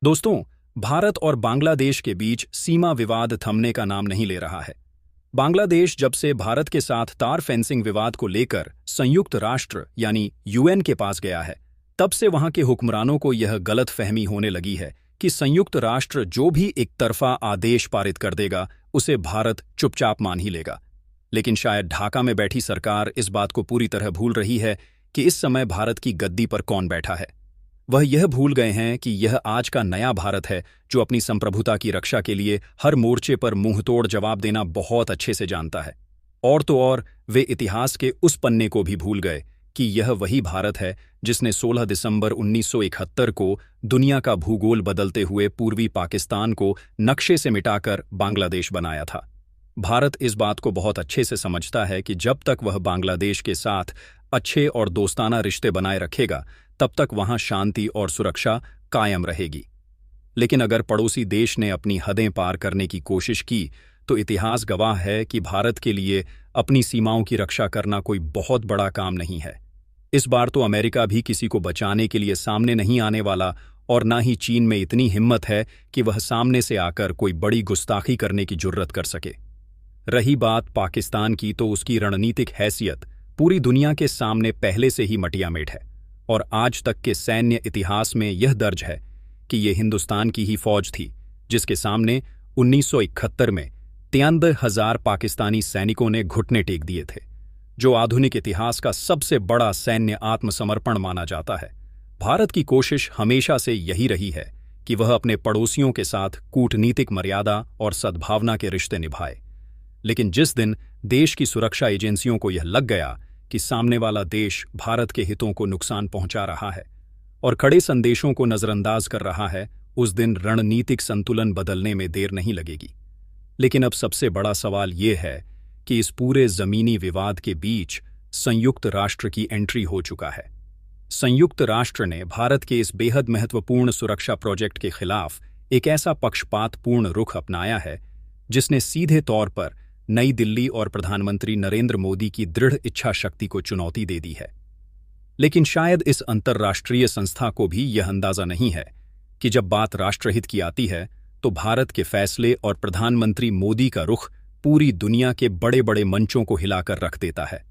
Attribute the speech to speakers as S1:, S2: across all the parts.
S1: दोस्तों, भारत और बांग्लादेश के बीच सीमा विवाद थमने का नाम नहीं ले रहा है। बांग्लादेश जब से भारत के साथ तार फेंसिंग विवाद को लेकर संयुक्त राष्ट्र यानी यूएन के पास गया है, तब से वहां के हुक्मरानों को यह गलत फहमी होने लगी है कि संयुक्त राष्ट्र जो भी एक तरफा आदेश पारित कर देगा, उसे भारत चुपचाप मान ही लेगा। लेकिन शायद ढाका में बैठी सरकार इस बात को पूरी तरह भूल रही है कि इस समय भारत की गद्दी पर कौन बैठा है। वह यह भूल गए हैं कि यह आज का नया भारत है जो अपनी संप्रभुता की रक्षा के लिए हर मोर्चे पर मुंहतोड़ जवाब देना बहुत अच्छे से जानता है। और तो और वे इतिहास के उस पन्ने को भी भूल गए कि यह वही भारत है जिसने 16 दिसंबर 1971 को दुनिया का भूगोल बदलते हुए पूर्वी पाकिस्तान को नक्शे से मिटाकर बांग्लादेश बनाया था। भारत इस बात को बहुत अच्छे से समझता है कि जब तक वह बांग्लादेश के साथ अच्छे और दोस्ताना रिश्ते बनाए रखेगा, तब तक वहां शांति और सुरक्षा कायम रहेगी। लेकिन अगर पड़ोसी देश ने अपनी हदें पार करने की कोशिश की, तो इतिहास गवाह है कि भारत के लिए अपनी सीमाओं की रक्षा करना कोई बहुत बड़ा काम नहीं है। इस बार तो अमेरिका भी किसी को बचाने के लिए सामने नहीं आने वाला, और ना ही चीन में इतनी हिम्मत है कि वह सामने से आकर कोई बड़ी गुस्ताखी करने की जुर्रत कर सके। रही बात पाकिस्तान की, तो उसकी रणनीतिक हैसियत पूरी दुनिया के सामने पहले से ही मटियामेट है, और आज तक के सैन्य इतिहास में यह दर्ज है कि ये हिंदुस्तान की ही फौज थी जिसके सामने 1971 में 93,000 पाकिस्तानी सैनिकों ने घुटने टेक दिए थे, जो आधुनिक इतिहास का सबसे बड़ा सैन्य आत्मसमर्पण माना जाता है। भारत की कोशिश हमेशा से यही रही है कि वह अपने पड़ोसियों के साथ कूटनीतिक मर्यादा और सद्भावना के रिश्ते निभाए। लेकिन जिस दिन देश की सुरक्षा एजेंसियों को यह लग गया कि सामने वाला देश भारत के हितों को नुकसान पहुंचा रहा है और कड़े संदेशों को नजरअंदाज कर रहा है, उस दिन रणनीतिक संतुलन बदलने में देर नहीं लगेगी। लेकिन अब सबसे बड़ा सवाल यह है कि इस पूरे जमीनी विवाद के बीच संयुक्त राष्ट्र की एंट्री हो चुका है। संयुक्त राष्ट्र ने भारत के इस बेहद महत्वपूर्ण सुरक्षा प्रोजेक्ट के खिलाफ एक ऐसा पक्षपातपूर्ण रुख अपनाया है जिसने सीधे तौर पर नई दिल्ली और प्रधानमंत्री नरेंद्र मोदी की दृढ़ इच्छा शक्ति को चुनौती दे दी है। लेकिन शायद इस अंतर्राष्ट्रीय संस्था को भी यह अंदाजा नहीं है कि जब बात राष्ट्रहित की आती है, तो भारत के फैसले और प्रधानमंत्री मोदी का रुख पूरी दुनिया के बड़े बड़े मंचों को हिलाकर रख देता है।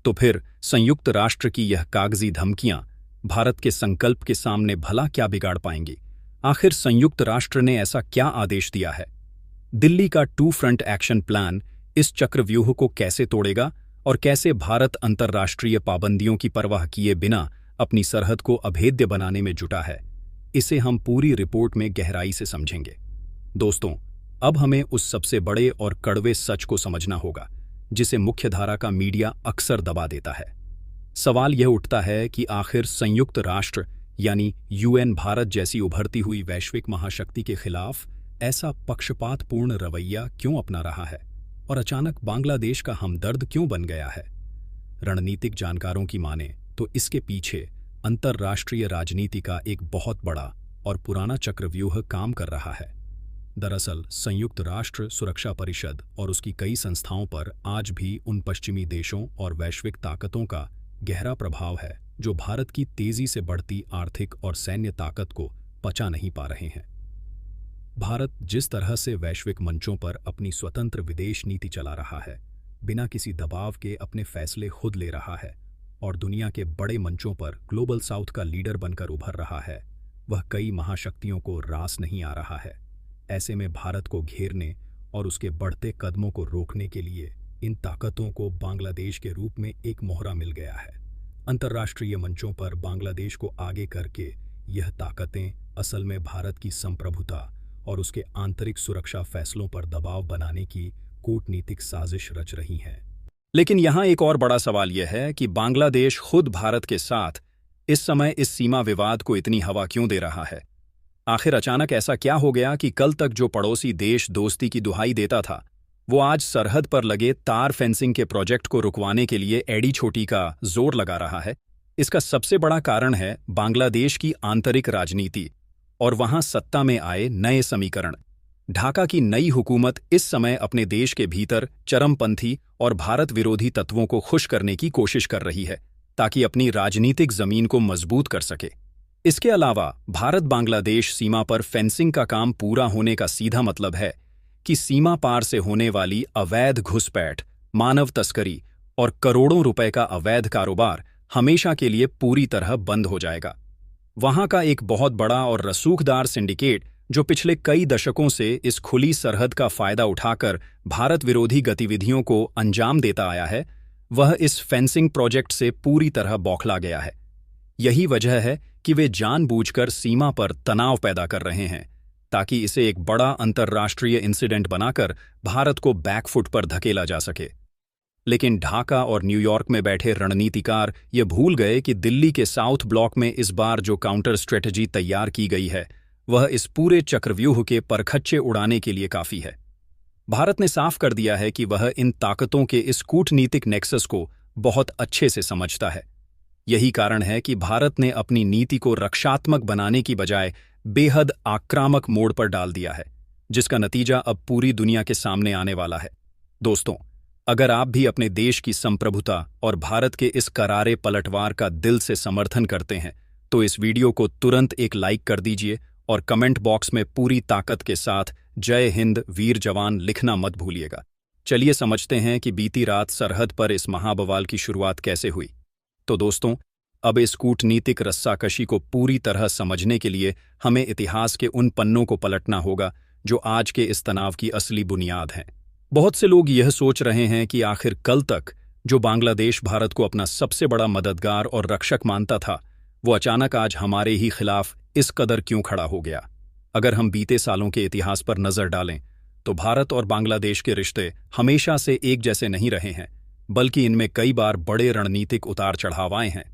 S1: तो फिर संयुक्त राष्ट्र की यह कागजी धमकियां भारत के संकल्प के सामने भला क्या बिगाड़ पाएंगी? आखिर संयुक्त राष्ट्र ने ऐसा क्या आदेश दिया है? दिल्ली का 2 फ्रंट एक्शन प्लान इस चक्रव्यूह को कैसे तोड़ेगा, और कैसे भारत अंतर्राष्ट्रीय पाबंदियों की परवाह किए बिना अपनी सरहद को अभेद्य बनाने में जुटा है, इसे हम पूरी रिपोर्ट में गहराई से समझेंगे। दोस्तों, अब हमें उस सबसे बड़े और कड़वे सच को समझना होगा जिसे मुख्यधारा का मीडिया अक्सर दबा देता है। सवाल यह उठता है कि आखिर संयुक्त राष्ट्र यानी यूएन भारत जैसी उभरती हुई वैश्विक महाशक्ति के खिलाफ ऐसा पक्षपातपूर्ण रवैया क्यों अपना रहा है, और अचानक बांग्लादेश का हमदर्द क्यों बन गया है? रणनीतिक जानकारों की माने तो इसके पीछे अंतर्राष्ट्रीय राजनीति का एक बहुत बड़ा और पुराना चक्रव्यूह काम कर रहा है। दरअसल संयुक्त राष्ट्र सुरक्षा परिषद और उसकी कई संस्थाओं पर आज भी उन पश्चिमी देशों और वैश्विक ताकतों का गहरा प्रभाव है जो भारत की तेजी से बढ़ती आर्थिक और सैन्य ताकत को पचा नहीं पा रहे हैं। भारत जिस तरह से वैश्विक मंचों पर अपनी स्वतंत्र विदेश नीति चला रहा है, बिना किसी दबाव के अपने फैसले खुद ले रहा है और दुनिया के बड़े मंचों पर ग्लोबल साउथ का लीडर बनकर उभर रहा है, वह कई महाशक्तियों को रास नहीं आ रहा है। ऐसे में भारत को घेरने और उसके बढ़ते कदमों को रोकने के लिए इन ताकतों को बांग्लादेश के रूप में एक मोहरा मिल गया है। अंतर्राष्ट्रीय मंचों पर बांग्लादेश को आगे करके यह ताकतें असल में भारत की संप्रभुता और उसके आंतरिक सुरक्षा फैसलों पर दबाव बनाने की कूटनीतिक साजिश रच रही हैं। लेकिन यहाँ एक और बड़ा सवाल यह है कि बांग्लादेश खुद भारत के साथ इस समय इस सीमा विवाद को इतनी हवा क्यों दे रहा है? आखिर अचानक ऐसा क्या हो गया कि कल तक जो पड़ोसी देश दोस्ती की दुहाई देता था, वो आज सरहद पर लगे तार फेंसिंग के प्रोजेक्ट को रुकवाने के लिए एड़ी छोटी का जोर लगा रहा है? इसका सबसे बड़ा कारण है बांग्लादेश की आंतरिक राजनीति और वहां सत्ता में आए नए समीकरण। ढाका की नई हुकूमत इस समय अपने देश के भीतर चरमपंथी और भारत विरोधी तत्वों को खुश करने की कोशिश कर रही है ताकि अपनी राजनीतिक जमीन को मजबूत कर सके। इसके अलावा भारत बांग्लादेश सीमा पर फेंसिंग का काम पूरा होने का सीधा मतलब है कि सीमा पार से होने वाली अवैध घुसपैठ, मानव तस्करी और करोड़ों रुपए का अवैध कारोबार हमेशा के लिए पूरी तरह बंद हो जाएगा। वहां का एक बहुत बड़ा और रसूखदार सिंडिकेट जो पिछले कई दशकों से इस खुली सरहद का फायदा उठाकर भारत विरोधी गतिविधियों को अंजाम देता आया है, वह इस फेंसिंग प्रोजेक्ट से पूरी तरह बौखला गया है। यही वजह है कि वे जानबूझकर सीमा पर तनाव पैदा कर रहे हैं ताकि इसे एक बड़ा अंतर्राष्ट्रीय इंसिडेंट बनाकर भारत को बैकफुट पर धकेला जा सके। लेकिन ढाका और न्यूयॉर्क में बैठे रणनीतिकार ये भूल गए कि दिल्ली के साउथ ब्लॉक में इस बार जो काउंटर स्ट्रेटजी तैयार की गई है वह इस पूरे चक्रव्यूह के परखच्चे उड़ाने के लिए काफी है। भारत ने साफ कर दिया है कि वह इन ताकतों के इस कूटनीतिक नेक्सस को बहुत अच्छे से समझता है। यही कारण है कि भारत ने अपनी नीति को रक्षात्मक बनाने की बजाय बेहद आक्रामक मोड़ पर डाल दिया है, जिसका नतीजा अब पूरी दुनिया के सामने आने वाला है। दोस्तों, अगर आप भी अपने देश की संप्रभुता और भारत के इस करारे पलटवार का दिल से समर्थन करते हैं तो इस वीडियो को तुरंत एक लाइक कर दीजिए और कमेंट बॉक्स में पूरी ताकत के साथ जय हिंद वीर जवान लिखना मत भूलिएगा। चलिए समझते हैं कि बीती रात सरहद पर इस महाबवाल की शुरुआत कैसे हुई। तो दोस्तों, अब इस कूटनीतिक रस्साकशी को पूरी तरह समझने के लिए हमें इतिहास के उन पन्नों को पलटना होगा जो आज के इस तनाव की असली बुनियाद हैं। बहुत से लोग यह सोच रहे हैं कि आखिर कल तक जो बांग्लादेश भारत को अपना सबसे बड़ा मददगार और रक्षक मानता था, वो अचानक आज हमारे ही खिलाफ इस कदर क्यों खड़ा हो गया। अगर हम बीते सालों के इतिहास पर नजर डालें तो भारत और बांग्लादेश के रिश्ते हमेशा से एक जैसे नहीं रहे हैं, बल्कि इनमें कई बार बड़े रणनीतिक उतार चढ़ाव आए हैं।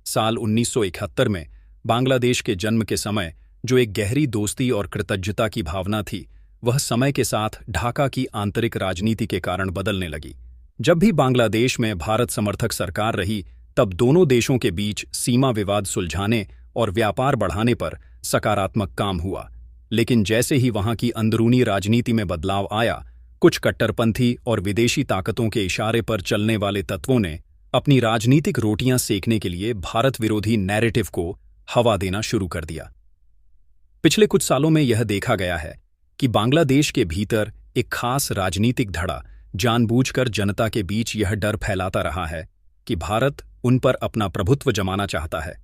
S1: साल 1971 में बांग्लादेश के जन्म के समय जो एक गहरी दोस्ती और कृतज्ञता की भावना थी, वह समय के साथ ढाका की आंतरिक राजनीति के कारण बदलने लगी। जब भी बांग्लादेश में भारत समर्थक सरकार रही, तब दोनों देशों के बीच सीमा विवाद सुलझाने और व्यापार बढ़ाने पर सकारात्मक काम हुआ। लेकिन जैसे ही वहां की अंदरूनी राजनीति में बदलाव आया, कुछ कट्टरपंथी और विदेशी ताकतों के इशारे पर चलने वाले तत्वों ने अपनी राजनीतिक रोटियां सेकने के लिए भारत विरोधी नैरेटिव को हवा देना शुरू कर दिया। पिछले कुछ सालों में यह देखा गया है कि बांग्लादेश के भीतर एक खास राजनीतिक धड़ा जानबूझकर जनता के बीच यह डर फैलाता रहा है कि भारत उन पर अपना प्रभुत्व जमाना चाहता है।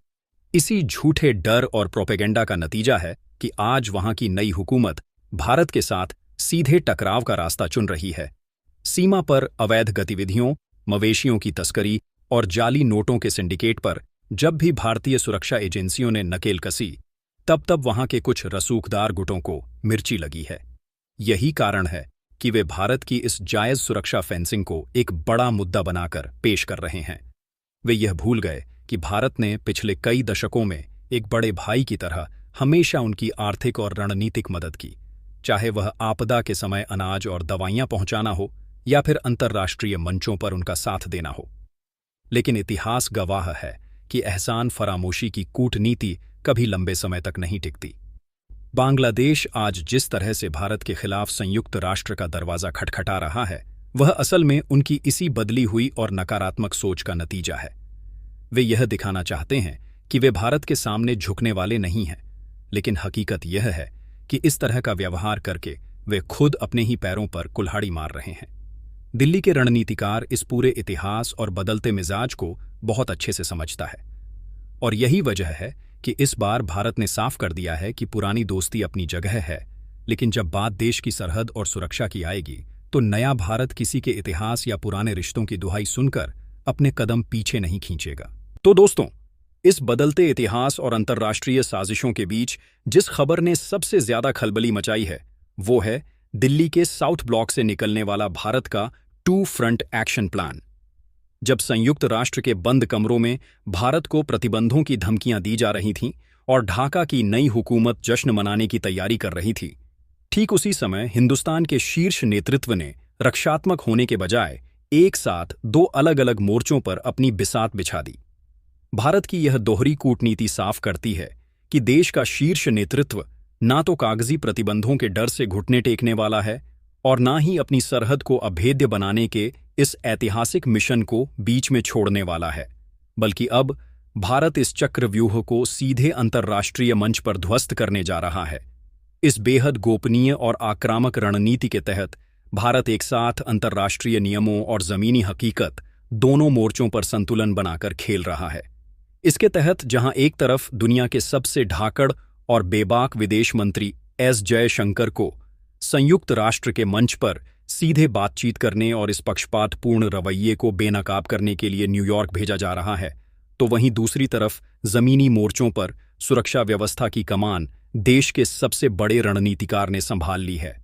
S1: इसी झूठे डर और प्रोपेगेंडा का नतीजा है कि आज वहां की नई हुकूमत भारत के साथ सीधे टकराव का रास्ता चुन रही है। सीमा पर अवैध गतिविधियों, मवेशियों की तस्करी और जाली नोटों के सिंडिकेट पर जब भी भारतीय सुरक्षा एजेंसियों ने नकेल कसी, तब तब वहां के कुछ रसूखदार गुटों को मिर्ची लगी है। यही कारण है कि वे भारत की इस जायज सुरक्षा फेंसिंग को एक बड़ा मुद्दा बनाकर पेश कर रहे हैं। वे यह भूल गए कि भारत ने पिछले कई दशकों में एक बड़े भाई की तरह हमेशा उनकी आर्थिक और रणनीतिक मदद की, चाहे वह आपदा के समय अनाज और दवाइयां पहुंचाना हो या फिर अंतर्राष्ट्रीय मंचों पर उनका साथ देना हो। लेकिन इतिहास गवाह है कि एहसान फरामोशी की कूटनीति कभी लंबे समय तक नहीं टिकती। बांग्लादेश आज जिस तरह से भारत के खिलाफ संयुक्त राष्ट्र का दरवाजा खटखटा रहा है, वह असल में उनकी इसी बदली हुई और नकारात्मक सोच का नतीजा है। वे यह दिखाना चाहते हैं कि वे भारत के सामने झुकने वाले नहीं हैं, लेकिन हकीकत यह है कि इस तरह का व्यवहार करके वे खुद अपने ही पैरों पर कुल्हाड़ी मार रहे हैं। दिल्ली के रणनीतिकार इस पूरे इतिहास और बदलते मिजाज को बहुत अच्छे से समझता है, और यही वजह है कि इस बार भारत ने साफ कर दिया है कि पुरानी दोस्ती अपनी जगह है, लेकिन जब बात देश की सरहद और सुरक्षा की आएगी तो नया भारत किसी के इतिहास या पुराने रिश्तों की दुहाई सुनकर अपने कदम पीछे नहीं खींचेगा। तो दोस्तों, इस बदलते इतिहास और अंतर्राष्ट्रीय साजिशों के बीच जिस खबर ने सबसे ज्यादा खलबली मचाई है, वो है दिल्ली के साउथ ब्लॉक से निकलने वाला भारत का 2 फ्रंट एक्शन प्लान। जब संयुक्त राष्ट्र के बंद कमरों में भारत को प्रतिबंधों की धमकियां दी जा रही थीं और ढाका की नई हुकूमत जश्न मनाने की तैयारी कर रही थी, ठीक उसी समय हिंदुस्तान के शीर्ष नेतृत्व ने रक्षात्मक होने के बजाय एक साथ 2 अलग-अलग मोर्चों पर अपनी बिसात बिछा दी। भारत की यह दोहरी कूटनीति साफ करती है कि देश का शीर्ष नेतृत्व ना तो कागजी प्रतिबंधों के डर से घुटने टेकने वाला है और ना ही अपनी सरहद को अभेद्य बनाने के इस ऐतिहासिक मिशन को बीच में छोड़ने वाला है, बल्कि अब भारत इस चक्रव्यूह को सीधे अंतर्राष्ट्रीय मंच पर ध्वस्त करने जा रहा है। इस बेहद गोपनीय और आक्रामक रणनीति के तहत भारत एक साथ अंतर्राष्ट्रीय नियमों और जमीनी हकीकत दोनों मोर्चों पर संतुलन बनाकर खेल रहा है। इसके तहत जहां एक तरफ दुनिया के सबसे ढाकड़ और बेबाक विदेश मंत्री एस जयशंकर को संयुक्त राष्ट्र के मंच पर सीधे बातचीत करने और इस पक्षपातपूर्ण रवैये को बेनकाब करने के लिए न्यूयॉर्क भेजा जा रहा है, तो वहीं दूसरी तरफ जमीनी मोर्चों पर सुरक्षा व्यवस्था की कमान देश के सबसे बड़े रणनीतिकार ने संभाल ली है।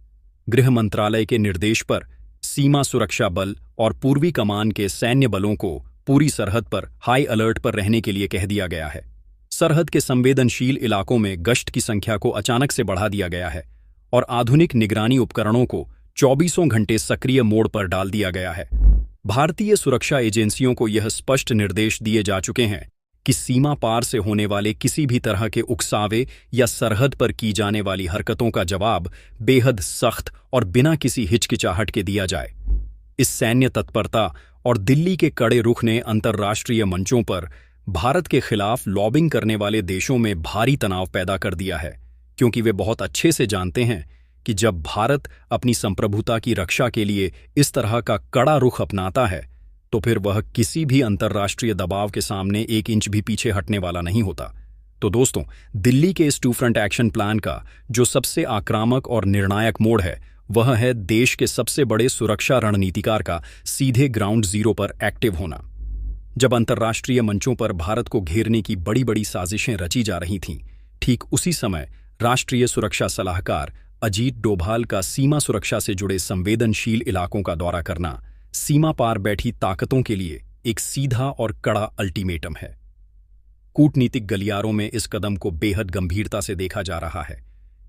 S1: गृह मंत्रालय के निर्देश पर सीमा सुरक्षा बल और पूर्वी कमान के सैन्य बलों को पूरी सरहद पर हाई अलर्ट पर रहने के लिए कह दिया गया है। सरहद के संवेदनशील इलाकों में गश्त की संख्या को अचानक से बढ़ा दिया गया है और आधुनिक निगरानी उपकरणों को 24 घंटे सक्रिय मोड पर डाल दिया गया है। भारतीय सुरक्षा एजेंसियों को यह स्पष्ट निर्देश दिए जा चुके हैं कि सीमा पार से होने वाले किसी भी तरह के उकसावे या सरहद पर की जाने वाली हरकतों का जवाब बेहद सख्त और बिना किसी हिचकिचाहट के दिया जाए। इस सैन्य तत्परता और दिल्ली के कड़े रुख ने अंतर्राष्ट्रीय मंचों पर भारत के खिलाफ लॉबिंग करने वाले देशों में भारी तनाव पैदा कर दिया है, क्योंकि वे बहुत अच्छे से जानते हैं कि जब भारत अपनी संप्रभुता की रक्षा के लिए इस तरह का कड़ा रुख अपनाता है तो फिर वह किसी भी अंतर्राष्ट्रीय दबाव के सामने एक इंच भी पीछे हटने वाला नहीं होता। तो दोस्तों, दिल्ली के इस 2 फ्रंट एक्शन प्लान का जो सबसे आक्रामक और निर्णायक मोड़ है वह है देश के सबसे बड़े सुरक्षा रणनीतिकार का सीधे ग्राउंड जीरो पर एक्टिव होना। जब अंतर्राष्ट्रीय मंचों पर भारत को घेरने की बड़ी बड़ी साजिशें रची जा रही थीं, ठीक उसी समय राष्ट्रीय सुरक्षा सलाहकार अजीत डोभाल का सीमा सुरक्षा से जुड़े संवेदनशील इलाकों का दौरा करना सीमा पार बैठी ताकतों के लिए एक सीधा और कड़ा अल्टीमेटम है। कूटनीतिक गलियारों में इस कदम को बेहद गंभीरता से देखा जा रहा है,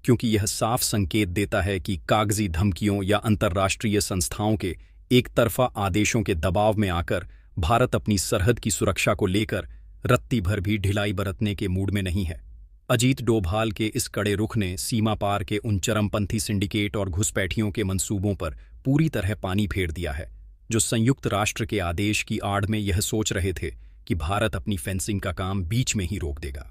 S1: क्योंकि यह साफ संकेत देता है कि कागजी धमकियों या अंतर्राष्ट्रीय संस्थाओं के एक तरफा आदेशों के दबाव में आकर भारत अपनी सरहद की सुरक्षा को लेकर रत्ती भर भी ढिलाई बरतने के मूड में नहीं है। अजीत डोभाल के इस कड़े रुख ने सीमा पार के उन चरमपंथी सिंडिकेट और घुसपैठियों के मंसूबों पर पूरी तरह पानी फेर दिया है, जो संयुक्त राष्ट्र के आदेश की आड़ में यह सोच रहे थे कि भारत अपनी फेंसिंग का काम बीच में ही रोक देगा।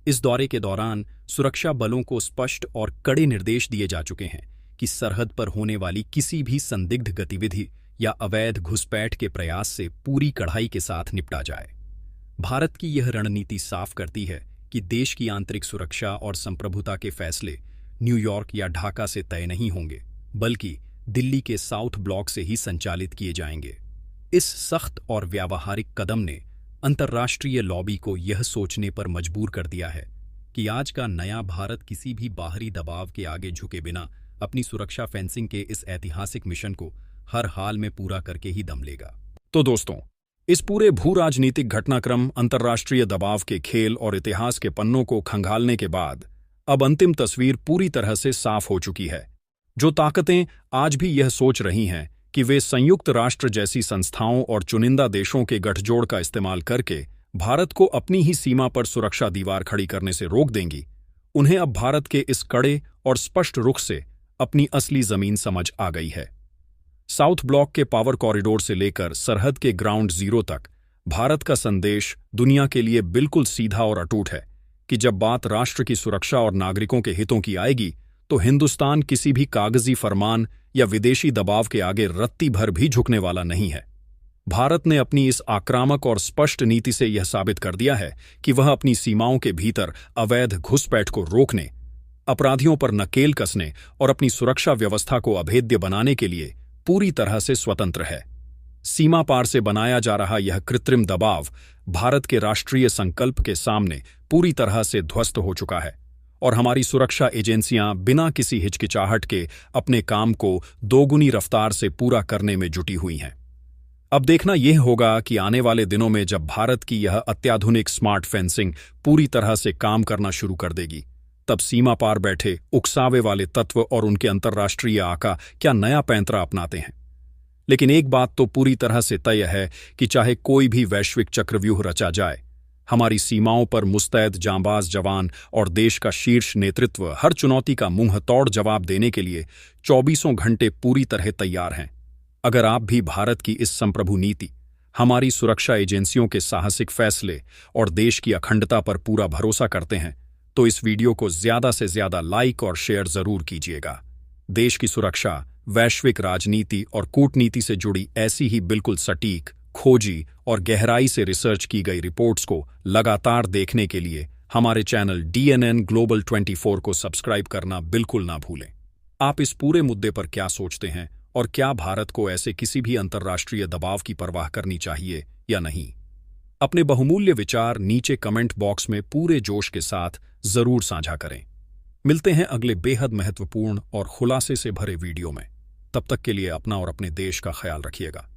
S1: इस दौरे के दौरान सुरक्षा बलों को स्पष्ट और कड़े निर्देश दिए जा चुके हैं कि सरहद पर होने वाली किसी भी संदिग्ध गतिविधि या अवैध घुसपैठ के प्रयास से पूरी कड़ाई के साथ निपटा जाए। भारत की यह रणनीति साफ करती है कि देश की आंतरिक सुरक्षा और संप्रभुता के फैसले न्यूयॉर्क या ढाका से तय नहीं होंगे, बल्कि दिल्ली के साउथ ब्लॉक से ही संचालित किए जाएंगे। इस सख्त और व्यावहारिक कदम ने अंतर्राष्ट्रीय लॉबी को यह सोचने पर मजबूर कर दिया है कि आज का नया भारत किसी भी बाहरी दबाव के आगे झुके बिना अपनी सुरक्षा फेंसिंग के इस ऐतिहासिक मिशन को हर हाल में पूरा करके ही दम लेगा। तो दोस्तों, इस पूरे भू राजनीतिक घटनाक्रम, अंतर्राष्ट्रीय दबाव के खेल और इतिहास के पन्नों को खंगालने के बाद अब अंतिम तस्वीर पूरी तरह से साफ हो चुकी है। जो ताकतें आज भी यह सोच रही हैं कि वे संयुक्त राष्ट्र जैसी संस्थाओं और चुनिंदा देशों के गठजोड़ का इस्तेमाल करके भारत को अपनी ही सीमा पर सुरक्षा दीवार खड़ी करने से रोक देंगी, उन्हें अब भारत के इस कड़े और स्पष्ट रुख से अपनी असली जमीन समझ आ गई है। साउथ ब्लॉक के पावर कॉरिडोर से लेकर सरहद के ग्राउंड जीरो तक भारत का संदेश दुनिया के लिए बिल्कुल सीधा और अटूट है कि जब बात राष्ट्र की सुरक्षा और नागरिकों के हितों की आएगी तो हिंदुस्तान किसी भी कागजी फरमान या विदेशी दबाव के आगे रत्ती भर भी झुकने वाला नहीं है। भारत ने अपनी इस आक्रामक और स्पष्ट नीति से यह साबित कर दिया है कि वह अपनी सीमाओं के भीतर अवैध घुसपैठ को रोकने, अपराधियों पर नकेल कसने और अपनी सुरक्षा व्यवस्था को अभेद्य बनाने के लिए पूरी तरह से स्वतंत्र है। सीमा पार से बनाया जा रहा यह कृत्रिम दबाव भारत के राष्ट्रीय संकल्प के सामने पूरी तरह से ध्वस्त हो चुका है और हमारी सुरक्षा एजेंसियां बिना किसी हिचकिचाहट के अपने काम को दोगुनी रफ्तार से पूरा करने में जुटी हुई हैं। अब देखना यह होगा कि आने वाले दिनों में जब भारत की यह अत्याधुनिक स्मार्ट फेंसिंग पूरी तरह से काम करना शुरू कर देगी, तब सीमा पार बैठे उकसावे वाले तत्व और उनके अंतर्राष्ट्रीय आका क्या नया पैंतरा अपनाते हैं। लेकिन एक बात तो पूरी तरह से तय है कि चाहे कोई भी वैश्विक चक्रव्यूह रचा जाए, हमारी सीमाओं पर मुस्तैद जांबाज जवान और देश का शीर्ष नेतृत्व हर चुनौती का मुंहतोड़ जवाब देने के लिए 24 घंटे पूरी तरह तैयार हैं। अगर आप भी भारत की इस संप्रभु नीति, हमारी सुरक्षा एजेंसियों के साहसिक फैसले और देश की अखंडता पर पूरा भरोसा करते हैं, तो इस वीडियो को ज्यादा से ज्यादा लाइक और शेयर जरूर कीजिएगा। देश की सुरक्षा, वैश्विक राजनीति और कूटनीति से जुड़ी ऐसी ही बिल्कुल सटीक, खोजी और गहराई से रिसर्च की गई रिपोर्ट्स को लगातार देखने के लिए हमारे चैनल DNN Global 24 को सब्सक्राइब करना बिल्कुल ना भूलें। आप इस पूरे मुद्दे पर क्या सोचते हैं और क्या भारत को ऐसे किसी भी अंतर्राष्ट्रीय दबाव की परवाह करनी चाहिए या नहीं? अपने बहुमूल्य विचार नीचे कमेंट बॉक्स में पूरे जोश के साथ जरूर साझा करें। मिलते हैं अगले बेहद महत्वपूर्ण और खुलासे से भरे वीडियो में। तब तक के लिए अपना और अपने देश का ख्याल रखिएगा।